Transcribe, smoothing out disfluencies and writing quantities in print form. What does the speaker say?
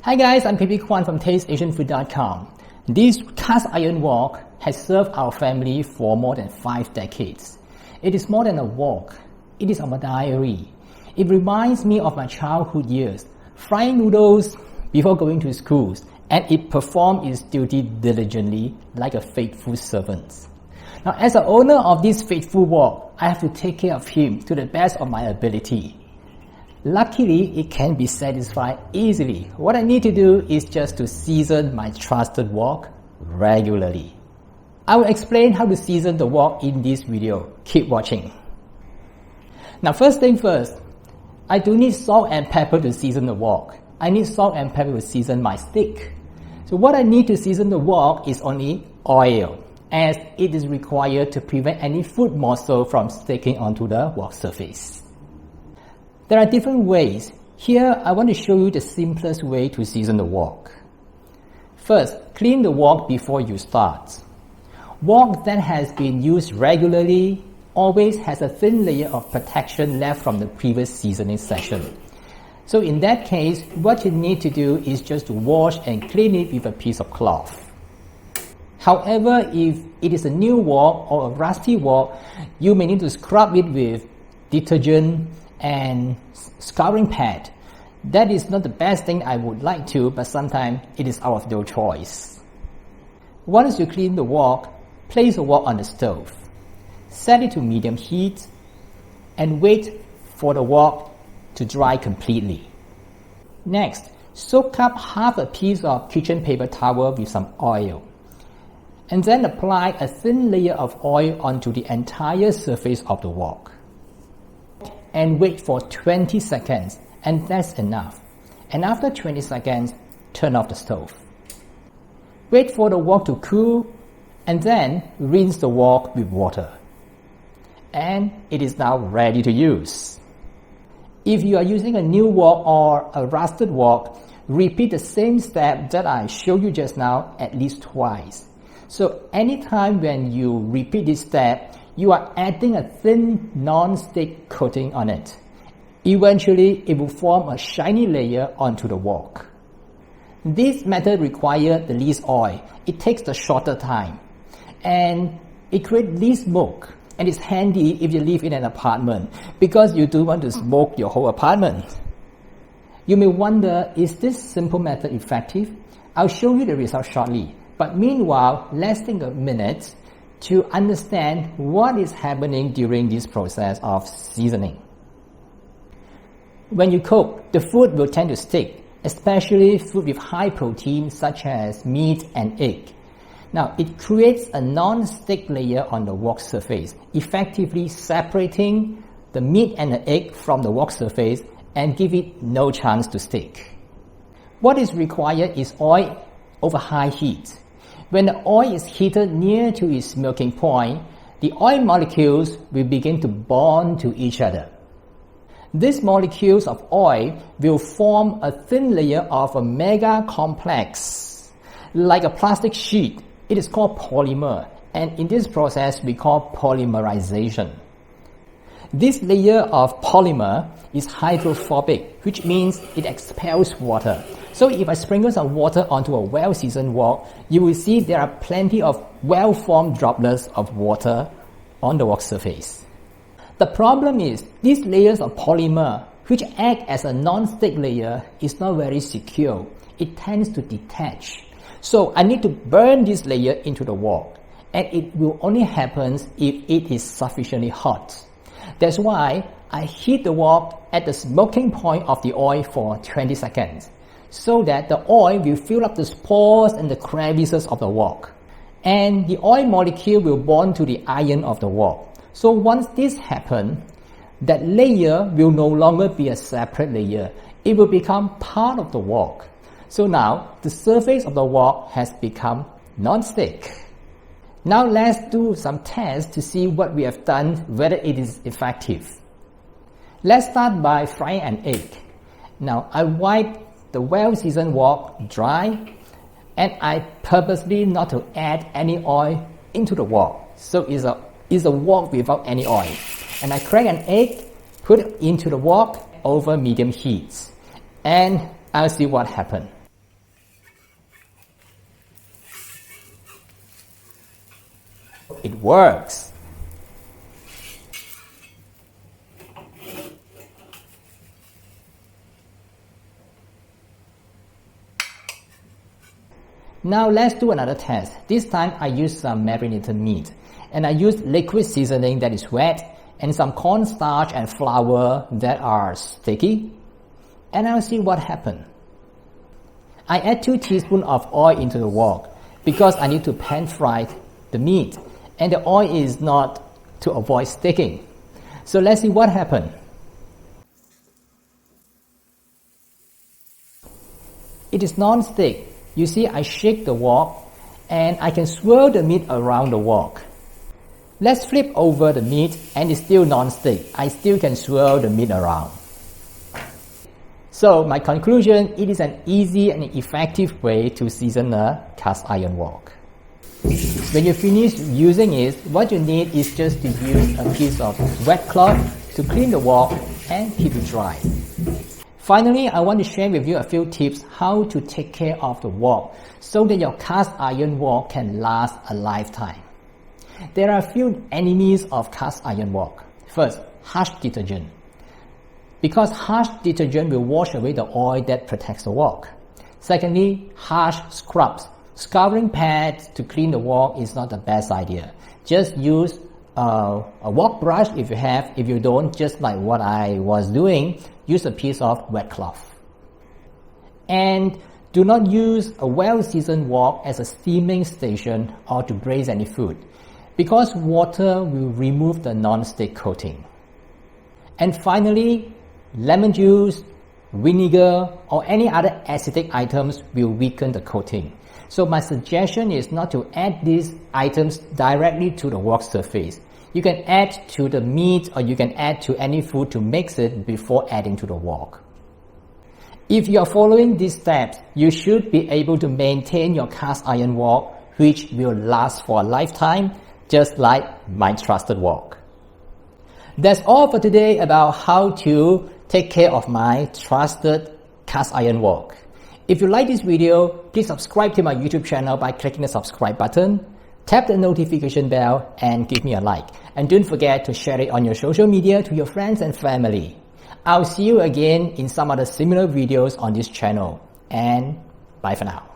Hi guys, I'm PP Kwan from TasteAsianFood.com. This cast iron wok has served our family for more than 5 decades. It is more than a wok. It is our diary. It reminds me of my childhood years, frying noodles before going to schools, and it performed its duty diligently like a faithful servant. Now, as the owner of this faithful wok, I have to take care of him to the best of my ability. Luckily, it can be satisfied easily. What I need to do is just to season my trusted wok regularly. I will explain how to season the wok in this video. Keep watching. Now, first thing first, I do need salt and pepper to season the wok. I need salt and pepper to season my steak. So what I need to season the wok is only oil, as it is required to prevent any food morsel from sticking onto the wok surface. There are different ways. Here, I want to show you the simplest way to season the wok. First, clean the wok before you start. Wok that has been used regularly always has a thin layer of protection left from the previous seasoning session. So in that case, what you need to do is just to wash and clean it with a piece of cloth. However, if it is a new wok or a rusty wok, you may need to scrub it with detergent and scouring pad. That is not the best thing I would like to, but sometimes it is out of no choice. Once you clean the wok, place the wok on the stove. Set it to medium heat and wait for the wok to dry completely. Next, soak up half a piece of kitchen paper towel with some oil, and then apply a thin layer of oil onto the entire surface of the wok. And wait for 20 seconds, and that's enough. And after 20 seconds, turn off the stove. Wait for the wok to cool, and then rinse the wok with water. And it is now ready to use. If you are using a new wok or a rusted wok, repeat the same step that I showed you just now at least twice. So anytime when you repeat this step, you are adding a thin non-stick coating on it. Eventually, it will form a shiny layer onto the wok. This method requires the least oil. It takes the shorter time. And it creates least smoke. And it's handy if you live in an apartment, because you do want to smoke your whole apartment. You may wonder, is this simple method effective? I'll show you the result shortly. But meanwhile, let's take a minute to understand what is happening during this process of seasoning. When you cook, the food will tend to stick, especially food with high protein such as meat and egg. Now, it creates a non-stick layer on the wok surface, effectively separating the meat and the egg from the wok surface and give it no chance to stick. What is required is oil over high heat. When the oil is heated near to its melting point, the oil molecules will begin to bond to each other. These molecules of oil will form a thin layer of a mega complex, like a plastic sheet. It is called polymer, and in this process we call polymerization. This layer of polymer is hydrophobic, which means it expels water. So if I sprinkle some water onto a well-seasoned wok, you will see there are plenty of well-formed droplets of water on the wok surface. The problem is, these layers of polymer, which act as a non-stick layer, is not very secure. It tends to detach. So I need to burn this layer into the wok, and it will only happen if it is sufficiently hot. That's why I heat the wok at the smoking point of the oil for 20 seconds, so that the oil will fill up the pores and the crevices of the wok. And the oil molecule will bond to the iron of the wok. So once this happens, that layer will no longer be a separate layer. It will become part of the wok. So now, the surface of the wok has become non-stick. Now let's do some tests to see what we have done, whether it is effective. Let's start by frying an egg. Now I wipe the well-seasoned wok dry, and I purposely not to add any oil into the wok. So it's a wok without any oil. And I crack an egg, put it into the wok over medium heat, and I'll see what happens. it works. Now let's do another test. This time I use some marinated meat, and I use liquid seasoning that is wet and some cornstarch and flour that are sticky, and I'll see what happens. I add 2 teaspoons of oil into the wok because I need to pan fry the meat, and the oil is not to avoid sticking. So let's see what happens. It is non-stick. You see, I shake the wok and I can swirl the meat around the wok. Let's flip over the meat and it's still non-stick. I still can swirl the meat around. So my conclusion, it is an easy and effective way to season a cast iron wok. When you finish using it, what you need is just to use a piece of wet cloth to clean the wok and keep it dry. Finally, I want to share with you a few tips how to take care of the wok so that your cast iron wok can last a lifetime. There are a few enemies of cast iron wok. First, harsh detergent. Because harsh detergent will wash away the oil that protects the wok. Secondly, harsh scrubs. Scouring pads to clean the wok is not the best idea. Just use a wok brush if you have. If you don't, just like what I was doing, use a piece of wet cloth. And do not use a well-seasoned wok as a steaming station or to braise any food, because water will remove the non-stick coating. And finally, lemon juice, vinegar, or any other acidic items will weaken the coating. So my suggestion is not to add these items directly to the wok surface. You can add to the meat or you can add to any food to mix it before adding to the wok. If you are following these steps, you should be able to maintain your cast iron wok, which will last for a lifetime, just like my trusted wok. That's all for today about how to take care of my trusted cast iron wok. If you like this video, please subscribe to my YouTube channel by clicking the subscribe button, tap the notification bell, and give me a like. And don't forget to share it on your social media to your friends and family. I'll see you again in some other similar videos on this channel. And bye for now.